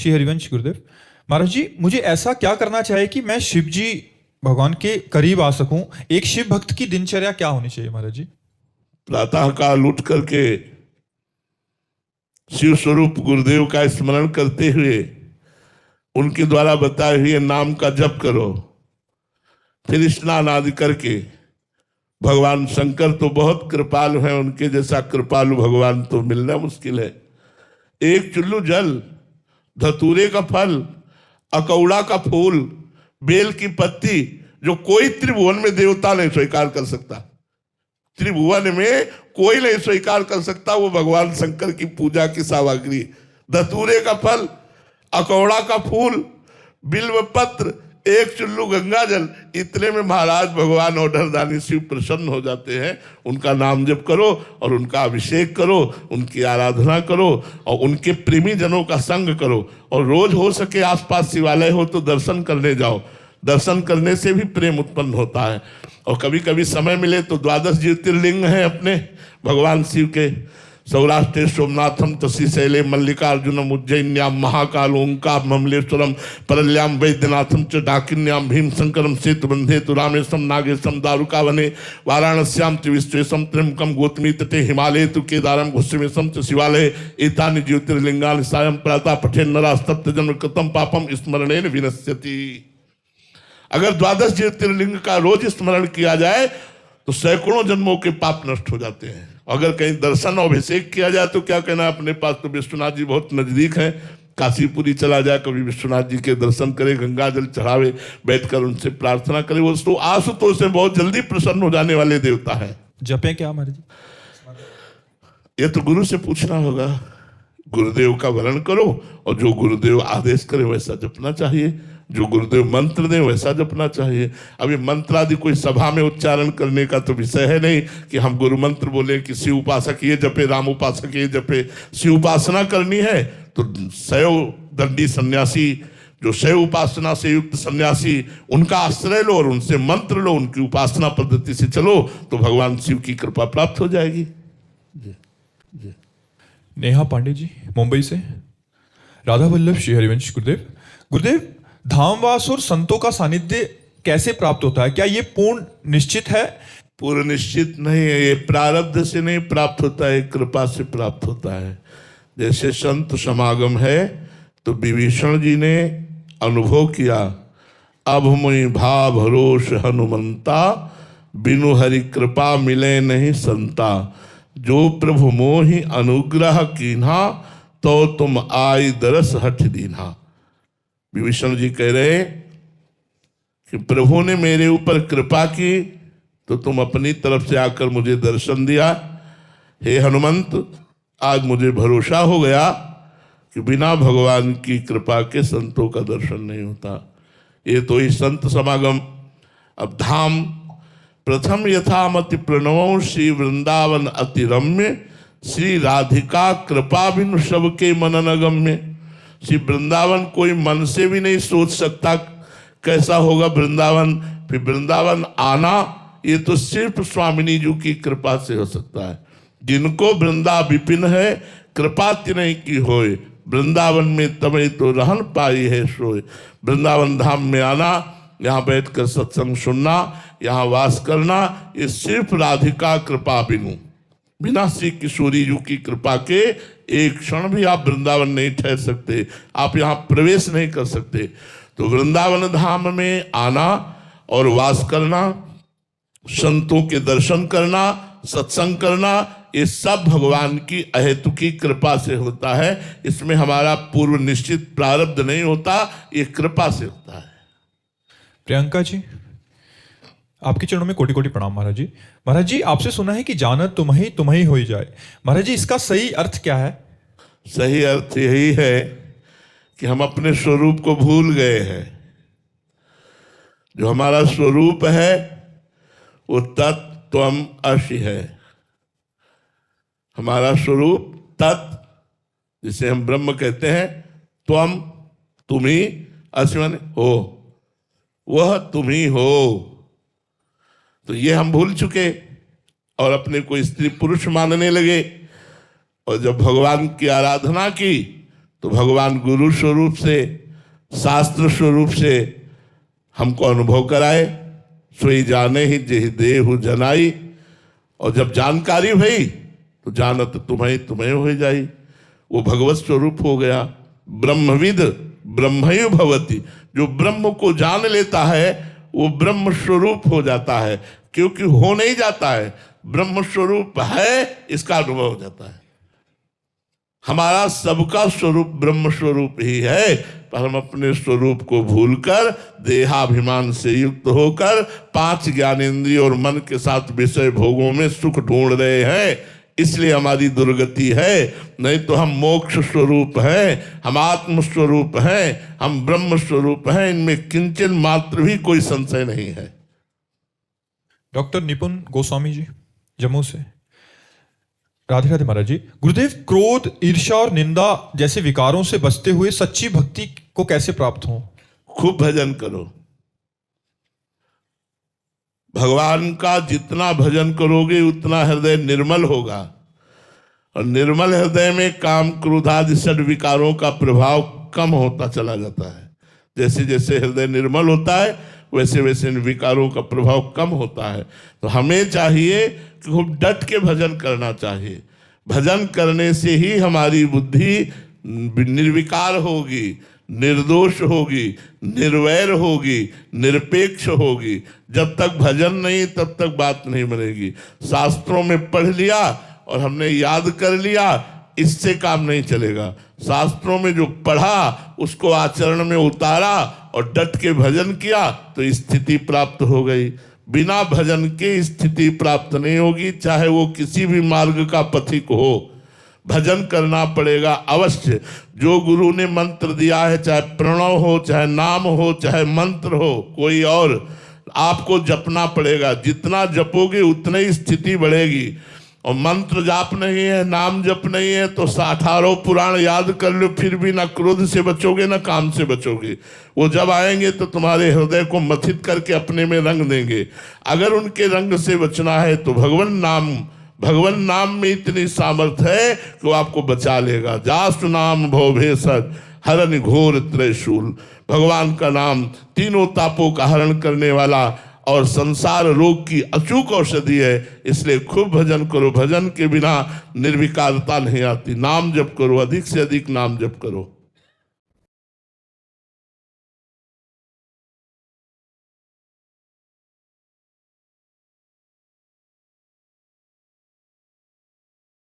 श्री हरिवंश गुरुदेव। महाराज जी, मुझे ऐसा क्या करना चाहिए कि मैं शिव जी भगवान के करीब आ सकूं? एक शिव भक्त की दिनचर्या क्या होनी चाहिए महाराज जी? प्रातः काल उठ करके शिव स्वरूप गुरुदेव का स्मरण करते हुए उनके द्वारा बताए हुए नाम का जप करो। फिर स्नान आदि करके, भगवान शंकर तो बहुत कृपालु हैं, उनके जैसा कृपालु भगवान तो मिलना मुश्किल है। एक चुल्लू जल, धतूरे का फल, अकौड़ा का फूल, बेल की पत्ती, जो कोई त्रिभुवन में देवता नहीं स्वीकार कर सकता, त्रिभुवन में कोई नहीं स्वीकार कर सकता, वो भगवान शंकर की पूजा की सामग्री। धतूरे का फल, अकौड़ा का फूल, बिल्व पत्र, एक चुल्लू गंगा जल, इतने में महाराज भगवान ओढ़रदानी शिव प्रसन्न हो जाते हैं। उनका नाम जप करो और उनका अभिषेक करो, उनकी आराधना करो और उनके प्रेमी जनों का संग करो। और रोज हो सके आसपास शिवालय हो तो दर्शन करने जाओ, दर्शन करने से भी प्रेम उत्पन्न होता है। और कभी कभी समय मिले तो 12 ज्योतिर्लिंग हैं अपने भगवान शिव के। सौराष्ट्र सोमनाथम तशीशैले मल्लिकार्जुनम उज्जैन्याम महाकाल ओंकार ममलेश्वरम परल्याम वैद्यनाथम च डाकिन्याम भीमशंकरम सेतुबंधे तु रामेशम नागेशम दारुकावने वाराणस्याम च विश्वेशम त्र्यंबकम गौतमी तटे हिमालय तु केदारम घुस्मेशम च शिवालय एतानि ज्योतिर्लिंगानि सायं प्रातः पठेन नरः सप्तजन्म कृतं पापम स्मरणेन विनश्यति। अगर 12 ज्योतिर्लिंग का रोज स्मरण किया जाए तो सैकड़ों जन्मों के पाप नष्ट हो जाते हैं। अगर कहीं दर्शन और अभिषेक किया जाए तो क्या कहना, अपने पास तो विश्वनाथ जी बहुत नजदीक हैं, काशीपुरी चला जाए, कभी विश्वनाथ जी के दर्शन करे, गंगा जल चढ़ावे, बैठकर उनसे प्रार्थना करे। वो तो आशुतोष से बहुत जल्दी प्रसन्न हो जाने वाले देवता है। जपें क्या महाराज जी? ये तो गुरु से पूछना होगा। गुरुदेव का वर्ण करो और जो गुरुदेव आदेश करे वैसा जपना चाहिए, जो गुरुदेव मंत्र दे वैसा जपना चाहिए। अभी मंत्र आदि कोई सभा में उच्चारण करने का तो विषय है नहीं कि हम गुरु मंत्र बोले कि शिव उपासक ये जपे, राम उपासक ये जपे। शिव उपासना करनी है तो शैव दंडी सन्यासी, जो शैव उपासना से युक्त सन्यासी, उनका आश्रय लो और उनसे मंत्र लो, उनकी उपासना पद्धति से चलो तो भगवान शिव की कृपा प्राप्त हो जाएगी। जी जी। नेहा पांडे जी मुंबई से। राधा वल्लभ श्री हरिवंश गुरुदेव। गुरुदेव, धामवास और संतों का सानिध्य कैसे प्राप्त होता है? क्या ये पूर्ण निश्चित है? पूर्ण निश्चित नहीं है, ये प्रारब्ध से नहीं प्राप्त होता है, कृपा से प्राप्त होता है। जैसे संत समागम है तो विभीषण जी ने अनुभव किया, अब मुई भाव भरोस हनुमंता, बिनु हरि कृपा मिले नहीं संता, जो प्रभु मोहि अनुग्रह कीन्हा, तो तुम आई दरस हठ दीन्हा। विभीषण जी कह रहे कि प्रभु ने मेरे ऊपर कृपा की तो तुम अपनी तरफ से आकर मुझे दर्शन दिया। हे हनुमंत, आज मुझे भरोसा हो गया कि बिना भगवान की कृपा के संतों का दर्शन नहीं होता। ये तो ही संत समागम। अब धाम प्रथम यथामति प्रणव श्री वृंदावन अति रम्य, श्री राधिका कृपा बिनु सबके मनन गम्य। श्री वृंदावन कोई मन से भी नहीं सोच सकता कैसा होगा वृंदावन। फिर वृंदावन आना ये तो सिर्फ स्वामिनी जी की कृपा से हो सकता है। जिनको वृंदा विपिन है, कृपा तिनहि की होए, वृंदावन में तमें तो रहन पाई है सोए। वृंदावन धाम में आना, यहाँ बैठकर सत्संग सुनना, यहाँ वास करना, ये सिर्फ राधिका कृपा बिनु, बिना श्री किशोरी जी की कृपा के एक क्षण भी आप वृंदावन नहीं ठहर सकते, आप यहाँ प्रवेश नहीं कर सकते। तो वृंदावन धाम में आना और वास करना, संतों के दर्शन करना, सत्संग करना, ये सब भगवान की अहेतुकी कृपा से होता है। इसमें हमारा पूर्व निश्चित प्रारब्ध नहीं होता, ये कृपा से होता है। प्रियंका जी, आपके चरणों में कोटि कोटि प्रणाम महाराज जी। महाराज जी, आपसे सुना है कि जानत तुम्हें हो जाए। महाराज जी, इसका सही अर्थ क्या है? सही अर्थ यही है कि हम अपने स्वरूप को भूल गए हैं। जो हमारा स्वरूप है वो तत्त्वम अशि है। हमारा स्वरूप तत्, जिसे हम ब्रह्म कहते हैं, त्वम तुम्ही, अशि माने हो, वह तुम ही हो। तो ये हम भूल चुके और अपने को स्त्री पुरुष मानने लगे। और जब भगवान की आराधना की तो भगवान गुरु स्वरूप से, शास्त्र स्वरूप से हमको अनुभव कराए। सोई जाने ही जेहि देहु जनाई, और जब जानकारी भई तो जानत तुम्हें तुम्हें हो जाई, वो भगवत स्वरूप हो गया। ब्रह्मविद ब्रह्मयु भवति, जो ब्रह्म को जान लेता है वो ब्रह्म स्वरूप हो जाता है, क्योंकि हो नहीं जाता है, ब्रह्म स्वरूप है इसका अनुभव हो जाता है। हमारा सबका स्वरूप ब्रह्म स्वरूप ही है, पर हम अपने स्वरूप को भूलकर देहाभिमान से युक्त होकर 5 ज्ञानेंद्रिय और मन के साथ विषय भोगों में सुख ढूंढ रहे हैं, इसलिए हमारी दुर्गति है। नहीं तो हम मोक्ष स्वरूप हैं, हम आत्म स्वरूप हैं, हम ब्रह्म स्वरूप हैं, इनमें किंचन मात्र भी कोई संशय नहीं है। डॉक्टर निपुण गोस्वामी जी, जम्मू से। राधे राधे महाराज जी। गुरुदेव, क्रोध, ईर्ष्या और निंदा जैसे विकारों से बचते हुए सच्ची भक्ति को कैसे प्राप्त हो? खूब भजन करो। भगवान का जितना भजन करोगे उतना हृदय निर्मल होगा, और निर्मल हृदय में काम क्रोध आदि षड विकारों का प्रभाव कम होता चला जाता है। जैसे जैसे हृदय निर्मल होता है वैसे वैसे इन विकारों का प्रभाव कम होता है। तो हमें चाहिए कि खूब डट के भजन करना चाहिए। भजन करने से ही हमारी बुद्धि निर्विकार होगी, निर्दोष होगी, निर्वैर होगी, निरपेक्ष होगी। जब तक भजन नहीं तब तक बात नहीं बनेगी। शास्त्रों में पढ़ लिया और हमने याद कर लिया, इससे काम नहीं चलेगा। शास्त्रों में जो पढ़ा उसको आचरण में उतारा और डट के भजन किया तो स्थिति प्राप्त हो गई। बिना भजन के स्थिति प्राप्त नहीं होगी, चाहे वो किसी भी मार्ग का पथिक हो। भजन करना पड़ेगा अवश्य। जो गुरु ने मंत्र दिया है, चाहे प्रणव हो, चाहे नाम हो, चाहे मंत्र हो, कोई और, आपको जपना पड़ेगा। जितना जपोगे उतनी ही स्थिति बढ़ेगी। और मंत्र जाप नहीं है, नाम जप नहीं है तो 18 पुराण याद कर लो, फिर भी ना क्रोध से बचोगे ना काम से बचोगे। वो जब आएंगे तो तुम्हारे हृदय को मथित करके अपने में रंग देंगे। अगर उनके रंग से बचना है तो भगवान नाम में इतनी सामर्थ्य है कि वो आपको बचा लेगा। जासु नाम भव भेषज हरण घोर त्रिशूल। भगवान का नाम तीनों तापों का हरण करने वाला और संसार रोग की अचूक औषधि है, इसलिए खूब भजन करो। भजन के बिना निर्विकारता नहीं आती। नाम जप करो, अधिक से अधिक नाम जप करो।